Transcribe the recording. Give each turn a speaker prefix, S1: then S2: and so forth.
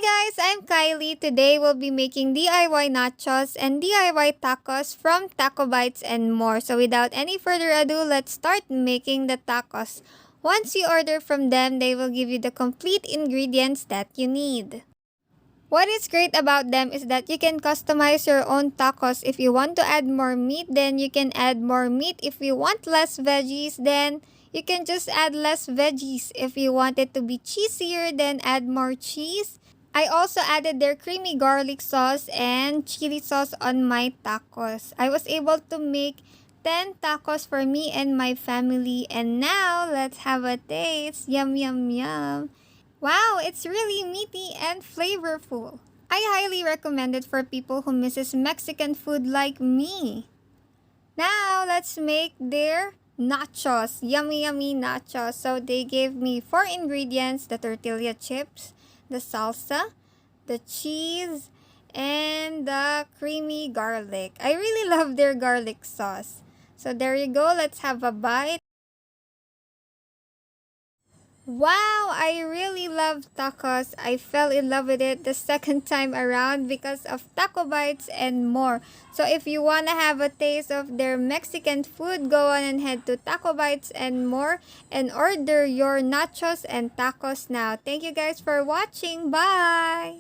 S1: guys, I'm Kylie. Today we'll be making DIY nachos and DIY tacos from Tacobites and more. So without any further ado, let's start making the tacos. Once you order from them, they will give you the complete ingredients that you need. What is great about them is that you can customize your own tacos. If you want to add more meat, then you can add more meat. If you want less veggies, then you can just add less veggies. If you want it to be cheesier, then add more cheese. I also added their creamy garlic sauce and chili sauce on my tacos. I was able to make 10 tacos for me and my family. And now, let's have a taste. Yum, yum, yum. Wow, it's really meaty and flavorful. I highly recommend it for people who misses Mexican food like me. Now, let's make their nachos. Yummy, yummy nachos. So, they gave me 4 ingredients: the tortilla chips, the salsa, the cheese, and the creamy garlic. I really love their garlic sauce. So, there you go. Let's have a bite. Wow, I really love tacos. I fell in love with it the second time around because of Tacobites and more. So if you want to have a taste of their Mexican food, go on and head to Tacobites and more and order your nachos and tacos now. Thank you guys for watching. Bye!